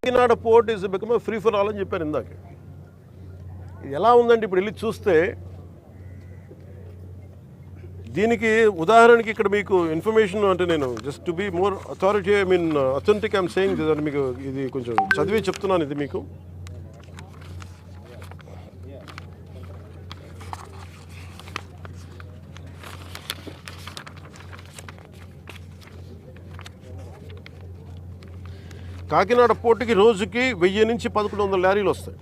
Kakinada port is become free for all అని చెప్పారు ఇందాక. ఎలా ఉందంటే ఇప్పుడు వెళ్ళి చూస్తే దీనికి ఉదాహరణకి ఇక్కడ మీకు ఇన్ఫర్మేషన్ అంటే నేను just to be more authority authentic I'm saying this అని మీకు ఇది కొంచెం చదివి చెప్తున్నాను. ఇది మీకు కాకినాడ పోర్టుకి రోజుకి 1000 నుంచి 1100 లారీలు వస్తాయి.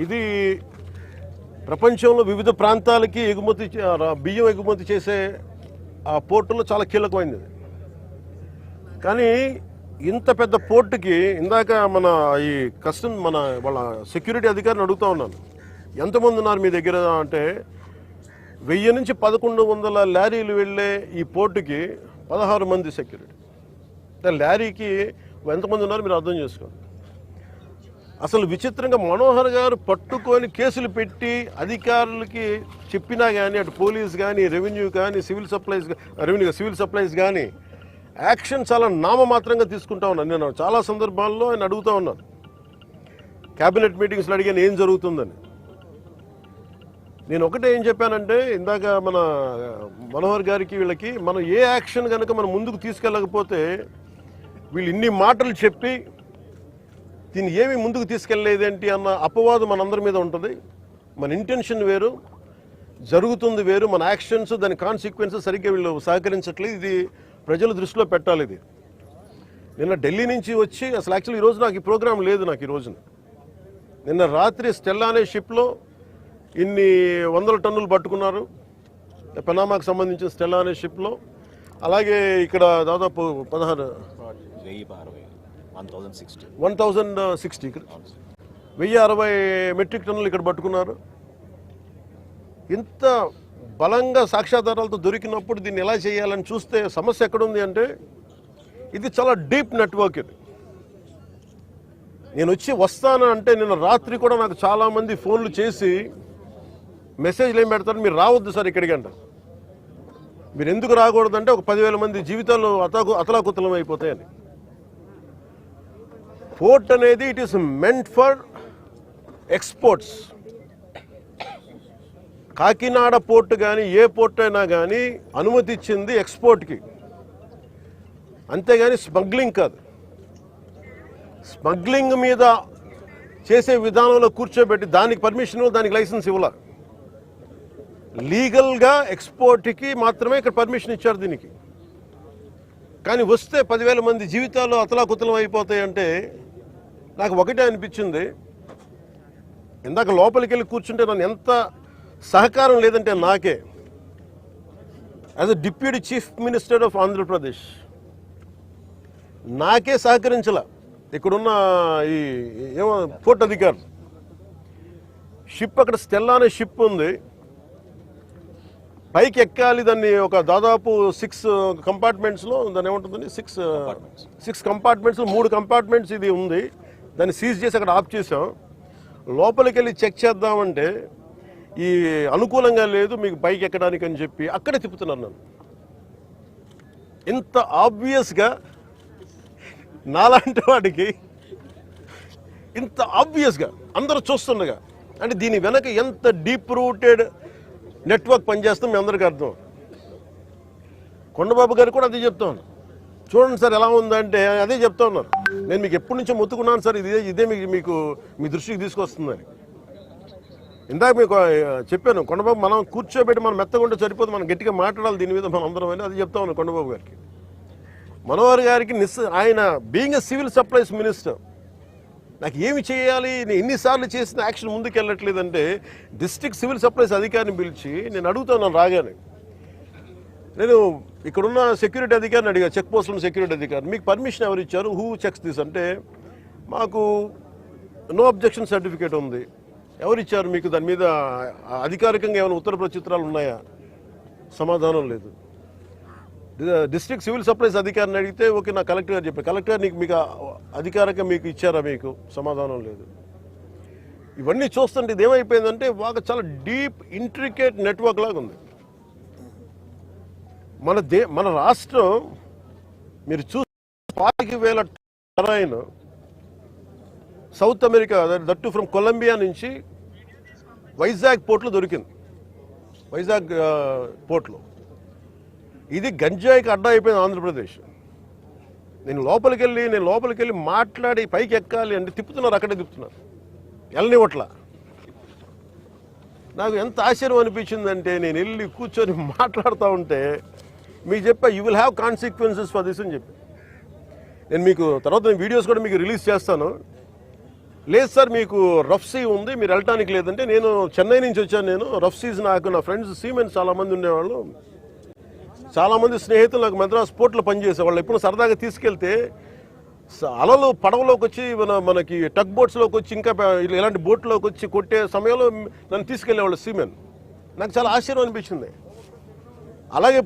ఇది ప్రపంచంలో వివిధ ప్రాంతాలకి బియ్యం ఎగుమతి చేసే ఆ పోర్టులో చాలా కీలకమైనది. కానీ ఇంత పెద్ద పోర్టుకి ఇందాక ఈ వాళ్ళ సెక్యూరిటీ అధికారిని అడుగుతూ ఉన్నాను, ఎంతమంది ఉన్నారు మీ దగ్గర అంటే 1000 నుంచి 1100 లారీలు వెళ్ళే ఈ పోర్టుకి 16 మంది సెక్యూరిటీ. లారీకి ఎంతమంది ఉన్నారు మీరు అర్థం చేసుకోండి. అసలు విచిత్రంగా మనోహర్ గారు పట్టుకొని కేసులు పెట్టి అధికారులకి చెప్పినా కానీ అటు పోలీస్ కానీ రెవెన్యూ కానీ సివిల్ సప్లైస్ కానీ యాక్షన్ చాలా నామమాత్రంగా తీసుకుంటా ఉన్నాను. నేను చాలా సందర్భాల్లో ఆయన అడుగుతూ ఉన్నాను, క్యాబినెట్ మీటింగ్స్లో అడిగాను ఏం జరుగుతుందని. నేను ఒకటే ఏం చెప్పానంటే ఇందాక మన మనోహర్ గారికి వీళ్ళకి మనం ఏ యాక్షన్ కనుక మనం ముందుకు తీసుకెళ్ళకపోతే వీళ్ళు ఇన్ని మాటలు చెప్పి దీన్ని ఏమి ముందుకు తీసుకెళ్ళలేదేంటి అన్న అపవాదం మనందరి మీద ఉంటుంది. మన ఇంటెన్షన్ వేరు, జరుగుతుంది వేరు, మన యాక్షన్స్ దాని కాన్సిక్వెన్సెస్ సరిగ్గా వీళ్ళు సహకరించట్లేదు. ఇది ప్రజల దృష్టిలో పెట్టాలి. ఇది నిన్న ఢిల్లీ నుంచి వచ్చి అసలు యాక్చువల్లీ ఈరోజు నాకు ఈ ప్రోగ్రాం లేదు. నాకు ఈ రోజున నిన్న రాత్రి స్టెల్లా అనే షిప్లో ఇన్ని 100 టన్నులు పట్టుకున్నారు, పనామాకు సంబంధించిన స్టెల్లా అనే షిప్లో. అలాగే ఇక్కడ దాదాపు 1060 మెట్రిక్ టన్నులు ఇక్కడ పట్టుకున్నారు. ఇంత బలంగా సాక్ష్యాధారాలతో దొరికినప్పుడు దీన్ని ఎలా చేయాలని చూస్తే సమస్య ఎక్కడుంది అంటే ఇది చాలా డీప్ నెట్వర్క్. ఇది నేను వస్తాను అంటే నిన్న రాత్రి కూడా నాకు చాలామంది ఫోన్లు చేసి మెసేజ్లు ఏం పెడతారు, మీరు రావద్దు సార్ ఇక్కడికి అంటారు. మీరు ఎందుకు రాకూడదంటే ఒక 10,000 మంది జీవితాలు అతలాకుతలం అయిపోతాయని. పోర్ట్ అనేది it is meant for exports. Kakinada port కానీ ఏ పోర్ట్ అయినా కానీ అనుమతి ఇచ్చింది ఎక్స్పోర్ట్కి, అంతేగాని స్మగ్లింగ్ కాదు. స్మగ్లింగ్ మీద చేసే విధానంలో కూర్చోబెట్టి దానికి పర్మిషన్ దానికి లైసెన్స్ ఇవ్వాల. లీగల్గా ఎక్స్పోర్ట్కి మాత్రమే ఇక్కడ పర్మిషన్ ఇచ్చారు దీనికి. కానీ వస్తే 10,000 మంది జీవితాలు అతలాకుతలం అయిపోతాయంటే నాకు ఒకటే అనిపించింది. ఇందాక లోపలికి వెళ్ళి కూర్చుంటే నన్ను ఎంత సహకారం లేదంటే నాకే as a deputy chief minister of Andhra Pradesh నాకే సహకరించాల. ఇక్కడున్న ఈ పోర్ట్ అధికారులు షిప్ అక్కడ స్టెల్లా అనే షిప్ ఉంది, పైకి ఎక్కాలి. దాన్ని ఒక దాదాపు 6 కంపార్ట్మెంట్స్లో దాన్ని ఏముంటుందని 6 కంపార్ట్మెంట్స్ 3 కంపార్ట్మెంట్స్ ఇది ఉంది. దాన్ని సీజ్ చేసి అక్కడ ఆఫ్ చేసాం. లోపలికి వెళ్ళి చెక్ చేద్దామంటే ఈ అనుకూలంగా లేదు మీకు పైకి ఎక్కడానికి అని చెప్పి అక్కడే తిప్పుతున్నారు నన్ను. ఇంత ఆబ్వియస్గా నాలాంటి వాడికి ఇంత ఆబ్వియస్గా అందరూ చూస్తుండగా అంటే దీని వెనక ఎంత డీప్ రూటెడ్ నెట్వర్క్ పనిచేస్తాం మీ అందరికీ అర్థం. కొండబాబు గారు కూడా అదే చెప్తాను, చూడండి సార్ ఎలా ఉందంటే అదే చెప్తా ఉన్నారు. నేను మీకు ఎప్పటి నుంచో మొత్తుకున్నాను సార్, ఇదే మీకు మీ దృష్టికి తీసుకొస్తుందని. ఇందాక మీకు చెప్పాను, కొండబాబు మనం కూర్చోబెట్టి మనం మెత్తగా ఉంటే సరిపోదు, మనం గట్టిగా మాట్లాడాలి దీని మీద మనం అందరం అని అది చెప్తా ఉన్నాను కొండబాబు గారికి. మనోహర్ గారికి ఆయన being a civil supplies minister నాకు ఏమి చేయాలి, నేను ఎన్నిసార్లు చేసిన యాక్షన్ ముందుకు వెళ్ళట్లేదంటే డిస్ట్రిక్ట్ సివిల్ సప్లైస్ అధికారిని పిలిచి నేను అడుగుతున్నాను రాగానే. నేను ఇక్కడున్న సెక్యూరిటీ అధికారిని అడిగా, చెక్ పోస్టుల సెక్యూరిటీ అధికారి, మీకు పర్మిషన్ ఎవరు ఇచ్చారు, హూ చెక్స్ దిస్ అంటే మాకు నో అబ్జెక్షన్ సర్టిఫికేట్ ఉంది. ఎవరు ఇచ్చారు మీకు, దాని మీద అధికారికంగా ఏమైనా ఉత్తర ప్రత్యుత్తరాలు ఉన్నాయా? సమాధానం లేదు. డిస్ట్రిక్ట్ సివిల్ సప్లైస్ అధికారిని అడిగితే ఓకే నా కలెక్టర్ గారు చెప్పారు, కలెక్టర్ మీకు అధికారికంగా మీకు ఇచ్చారా, మీకు సమాధానం లేదు. ఇవన్నీ చూస్తుంటే ఇది ఏమైపోయిందంటే బాగా చాలా డీప్ ఇంట్రికేట్ నెట్వర్క్ లాగా ఉంది. మన రాష్ట్రం మీరు చూస్తే 40,000 heroin South America that from Colombia నుంచి వైజాగ్ పోర్ట్లో దొరికింది. వైజాగ్ పోర్ట్లో ఇది గంజాయికి అడ్డా అయిపోయింది ఆంధ్రప్రదేశ్. నేను లోపలికి వెళ్ళి మాట్లాడి పైకి ఎక్కాలి అంటే తిప్పుతున్నారు, అక్కడే తిప్పుతున్నారు, వెళ్ళనివ్వట్లా. నాకు ఎంత ఆశ్చర్యం అనిపించిందంటే నేను వెళ్ళి కూర్చొని మాట్లాడుతూ ఉంటే మీకు చెప్పా you will have consequences for this అని చెప్పి. నేను మీకు తర్వాత వీడియోస్ కూడా మీకు రిలీజ్ చేస్తాను. లేదు సార్ మీకు రఫ్ సీ ఉంది, మీరు వెళ్ళటానికి లేదంటే, నేను చెన్నై నుంచి వచ్చాను. నేను రఫ్ సీస్ నాకు నా ఫ్రెండ్స్ సీమెన్స్ చాలామంది ఉండేవాళ్ళు, చాలామంది స్నేహితులు నాకు మద్రాస్ పోర్ట్లో పనిచేసేవాళ్ళు. ఎప్పుడు సరదాగా తీసుకెళ్తే అలలు పడవలోకి వచ్చి మనకి టగ్ బోట్స్లోకి వచ్చి ఇంకా ఇలాంటి బోట్లోకి వచ్చి కొట్టే సమయంలో నన్ను తీసుకెళ్లేవాళ్ళు సీమెన్. నాకు చాలా ఆశ్చర్యం అనిపించింది. అలాగే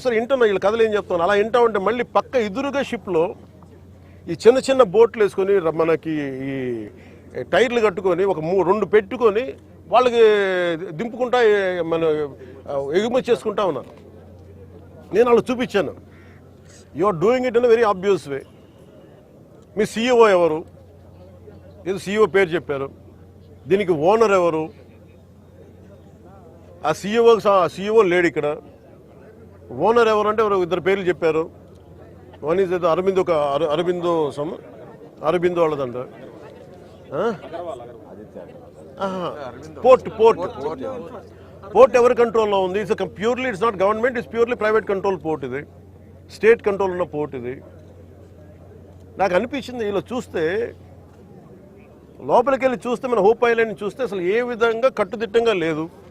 సార్ వింటున్నా వీళ్ళు కథలు ఏం చెప్తాను. అలా వింటా ఉంటే మళ్ళీ పక్క ఎదురుగా షిప్లో ఈ చిన్న బోట్లు వేసుకొని మనకి ఈ టైర్లు కట్టుకొని ఒక 2 పెట్టుకొని వాళ్ళకి దింపుకుంటా మన ఎగుమతి చేసుకుంటా ఉన్నారు. నేను వాళ్ళు చూపించాను. You are doing it in very obvious way. మీ సీఈఓ ఎవరు? ఏదో సీఈఓ పేరు చెప్పారు. దీనికి ఓనర్ ఎవరు? ఆ సీఈఓ లేడు ఇక్కడ. ఓనర్ ఎవరు అంటే 2 పేర్లు చెప్పారు. వన్ ఈజ్ ఏదో అరబిందో వాళ్ళదంట. పోర్ట్ ఎవరి కంట్రోల్లో ఉంది? Purely it's not government, it's purely private control port. ఇది స్టేట్ కంట్రోల్ ఉన్న పోర్ట్. ఇది నాకు అనిపించింది ఇలా చూస్తే, లోపలికి వెళ్ళి చూస్తే మన హోప్ ఐలాండ్ చూస్తే అసలు ఏ విధంగా కట్టుదిట్టంగా లేదు.